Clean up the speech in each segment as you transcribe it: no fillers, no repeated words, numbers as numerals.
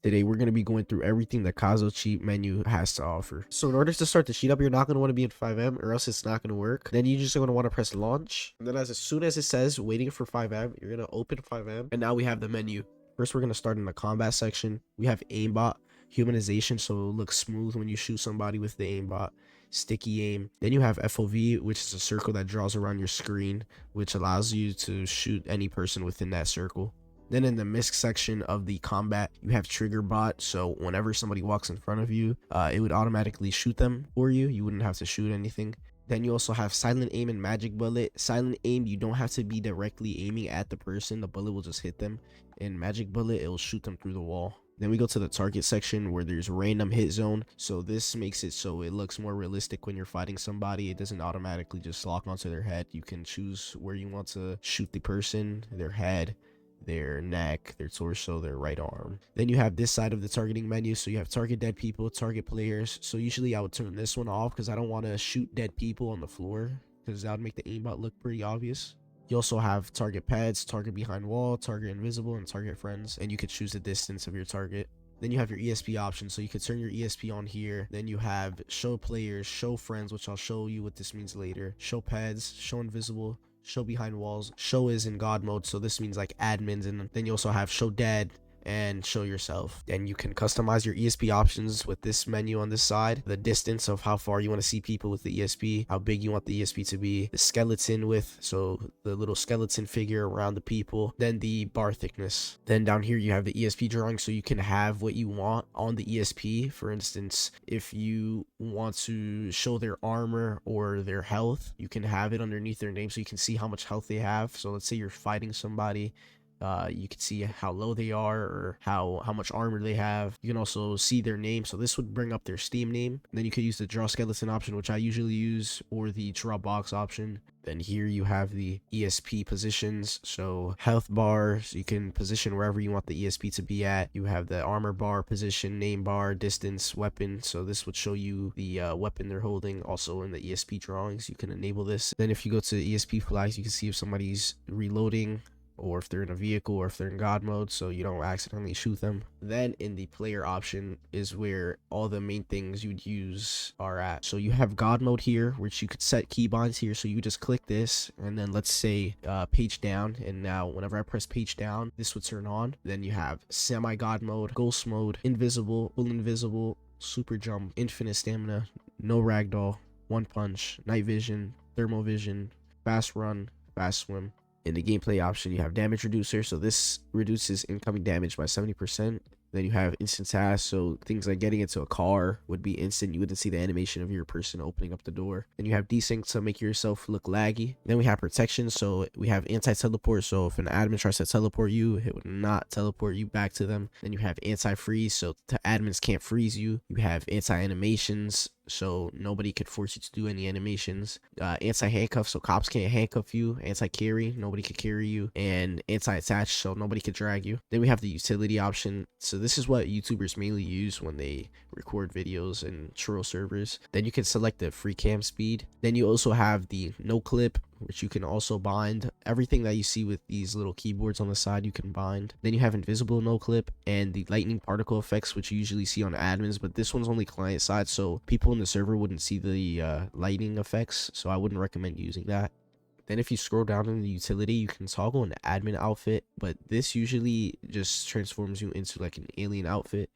Today we're going to be going through everything the Kazo cheat menu has to offer. So in order to start the cheat up, you're not going to want to be in 5M or else it's not going to work. Then you're just going to want to press launch. And then as soon as it says waiting for 5M, you're going to open 5M. And now we have the menu. First, we're going to start in the combat section. We have aimbot, humanization, so it'll look smooth when you shoot somebody with the aimbot. Sticky aim. Then you have FOV, which is a circle that draws around your screen, which allows you to shoot any person within that circle. Then in the misc section of the combat, you have trigger bot, so whenever somebody walks in front of you, it would automatically shoot them for you. You wouldn't have to shoot anything. Then you also have silent aim and magic bullet. Silent aim, you don't have to be directly aiming at the person, the bullet will just hit them. In magic bullet, it will shoot them through the wall. Then we go to the target section where there's random hit zone. So this makes it so it looks more realistic when you're fighting somebody. It doesn't automatically just lock onto their head. You can choose where you want to shoot the person, their head, their neck, their torso, their right arm. Then you have this side of the targeting menu. So you have target dead people, target players. So usually I would turn this one off because I don't want to shoot dead people on the floor because that would make the aimbot look pretty obvious. You also have target pets, target behind wall, target invisible, and target friends, and you could choose the distance of your target. Then you have your ESP option, so you could turn your ESP on here. Then you have show players, show friends, which I'll show you what this means later, show peds, show invisible, show behind walls. Show is in god mode, so this means like admins. And then you also have show dead and show yourself. And you can customize your ESP options with this menu on this side, the distance of how far you want to see people with the ESP, how big you want the ESP to be, the skeleton width, so the little skeleton figure around the people, then the bar thickness. Then down here you have the ESP drawing, so you can have what you want on the ESP. For instance, if you want to show their armor or their health, you can have it underneath their name so you can see how much health they have. So let's say you're fighting somebody, you can see how low they are or how much armor they have. You can also see their name, so this would bring up their Steam name. And then you could use the draw skeleton option, which I usually use, or the draw box option. Then here you have the ESP positions, so health bar, so you can position wherever you want the ESP to be at. You have the armor bar position, name bar, distance, weapon, so this would show you the weapon they're holding. Also in the ESP drawings you can enable this. Then if you go to the ESP flags, you can see if somebody's reloading, or if they're in a vehicle, or if they're in god mode, so you don't accidentally shoot them. Then in the player option is where all the main things you'd use are at. So you have god mode here, which you could set keybinds here, so you just click this and then let's say page down, and now whenever I press page down, this would turn on. Then you have semi god mode, ghost mode, invisible, full invisible, super jump, infinite stamina, no ragdoll, one punch, night vision, thermal vision, fast run, fast swim. In the gameplay option, you have damage reducer, so this reduces incoming damage by 70%. Then you have instant tasks, so things like getting into a car would be instant. You wouldn't see the animation of your person opening up the door. Then you have desync to make yourself look laggy. Then we have protection, so we have anti-teleport, so if an admin tries to teleport you, it would not teleport you back to them. Then you have anti-freeze, so the admins can't freeze you. You have anti-animations, so nobody could force you to do any animations. Anti-handcuff, so cops can't handcuff you. Anti-carry, nobody could carry you. And anti-attach, so nobody could drag you. Then we have the utility option, so this is what YouTubers mainly use when they record videos in Truro servers. Then you can select the free cam speed. Then you also have the no clip, which you can also bind. Everything that you see with these little keyboards on the side you can bind. Then you have invisible no clip and the lightning particle effects, which you usually see on admins, but this one's only client side, so people in the server wouldn't see the lightning effects, so I wouldn't recommend using that. Then if you scroll down in the utility, you can toggle an admin outfit, but this usually just transforms you into like an alien outfit.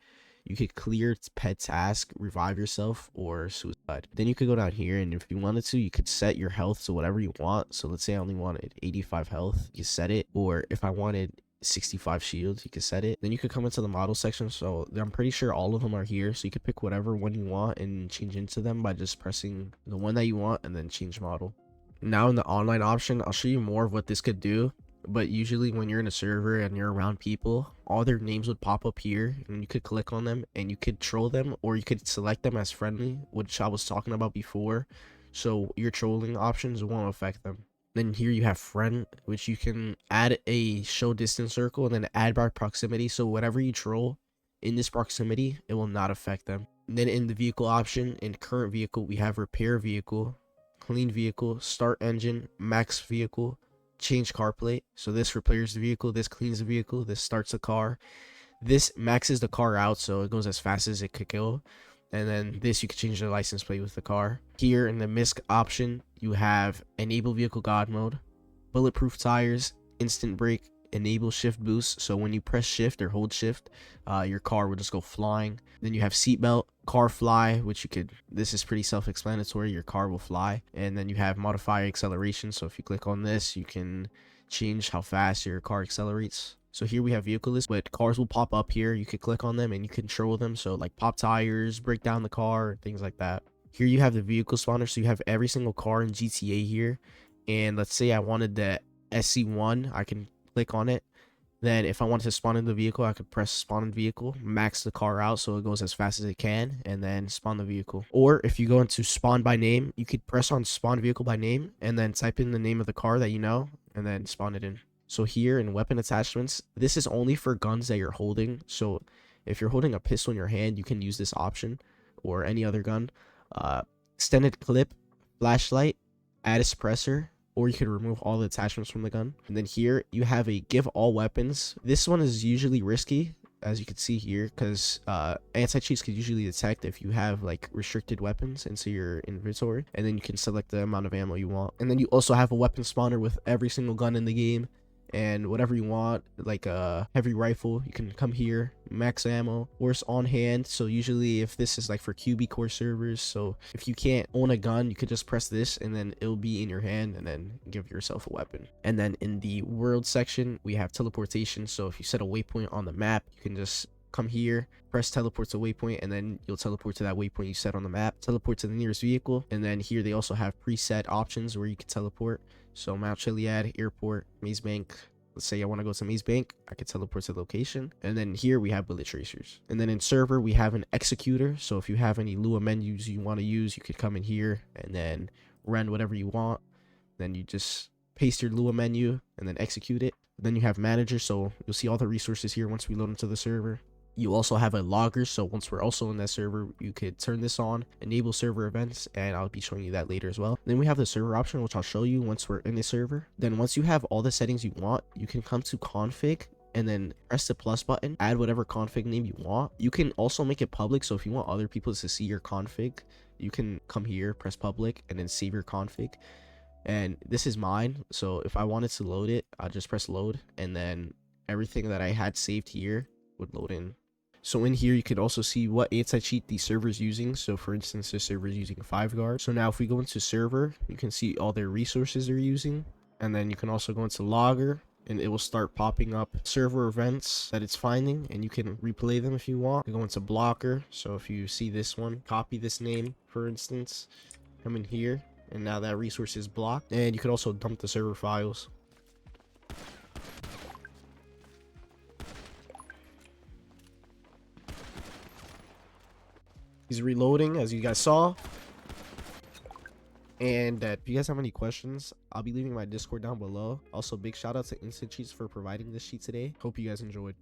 You could clear pet task, revive yourself, or suicide. Then you could go down here, and if you wanted to, you could set your health to whatever you want. So let's say I only wanted 85 health, you set it. Or if I wanted 65 shield, you could set it. Then you could come into the model section, so I'm pretty sure all of them are here, so you could pick whatever one you want and change into them by just pressing the one that you want and then change model. Now in the online option, I'll show you more of what this could do, but usually when you're in a server and you're around people, all their names would pop up here and you could click on them and you could troll them, or you could select them as friendly, which I was talking about before, so your trolling options won't affect them. Then here you have friend, which you can add a show distance circle and then add by proximity, so whatever you troll in this proximity, it will not affect them. And then in the vehicle option, in current vehicle, we have repair vehicle, clean vehicle, start engine, max vehicle, change car plate. So this repairs the vehicle, this cleans the vehicle, this starts the car, This maxes the car out, so it goes as fast as it could go. And then this, you can change the license plate with the car. Here in the misc option, you have enable vehicle god mode, bulletproof tires, instant brake, enable shift boost. So when you press shift or hold shift, your car will just go flying. Then you have seatbelt, car fly, which you could, this is pretty self-explanatory, your car will fly. And then you have modify acceleration. So if you click on this, you can change how fast your car accelerates. So here we have vehicle list, but cars will pop up here. You could click on them and you control them. So like pop tires, break down the car, things like that. Here you have the vehicle spawner. So you have every single car in GTA here. And let's say I wanted the SC1, I can click on it. Then if I wanted to spawn in the vehicle, I could press spawn in vehicle, max the car out so it goes as fast as it can, and then spawn the vehicle. Or if you go into spawn by name, you could press on spawn vehicle by name and then type in the name of the car that you know and then spawn it in. So here in weapon attachments, this is only for guns that you're holding. So if you're holding a pistol in your hand, you can use this option or any other gun. Extended clip, flashlight, add a suppressor, or you can remove all the attachments from the gun. And then here you have a give all weapons. This one is usually risky, as you can see here, because anti-cheats could usually detect if you have like restricted weapons into your inventory, and then you can select the amount of ammo you want. And then you also have a weapon spawner with every single gun in the game, and whatever you want, like a heavy rifle, you can come here, max ammo, or it's on hand. So usually if this is like for QB core servers, so if you can't own a gun, you could just press this and then it'll be in your hand and then give yourself a weapon. And then in the world section, we have teleportation. So if you set a waypoint on the map, you can just come here, press teleport to waypoint, and then you'll teleport to that waypoint you set on the map. Teleport to the nearest vehicle. And then here they also have preset options where you can teleport. So Mount Chiliad, Airport, Maze Bank. Let's say I want to go to Maze Bank, I could teleport to the location. And then here we have bullet tracers. And then in server, we have an executor. So if you have any Lua menus you want to use, you could come in here and then run whatever you want. Then you just paste your Lua menu and then execute it. Then you have manager. So you'll see all the resources here once we load into the server. You also have a logger, so once we're also in that server, you could turn this on, enable server events, and I'll be showing you that later as well. Then we have the server option, which I'll show you once we're in the server. Then once you have all the settings you want, you can come to config and then press the plus button, add whatever config name you want. You can also make it public, so if you want other people to see your config, you can come here, press public, and then save your config. And this is mine, so if I wanted to load it, I'll just press load, and then everything that I had saved here would load in. So in here, you could also see what anti-cheat the server is using. So for instance, this server is using 5guard. So now if we go into server, you can see all their resources they're using. And then you can also go into logger and it will start popping up server events that it's finding, and you can replay them if you want. You go into blocker. So if you see this one, copy this name, for instance, come in here, and now that resource is blocked. And you could also dump the server files. He's reloading, as you guys saw. And if you guys have any questions, I'll be leaving my Discord down below. Also, big shout out to Instant Cheats for providing this sheet today. Hope you guys enjoyed.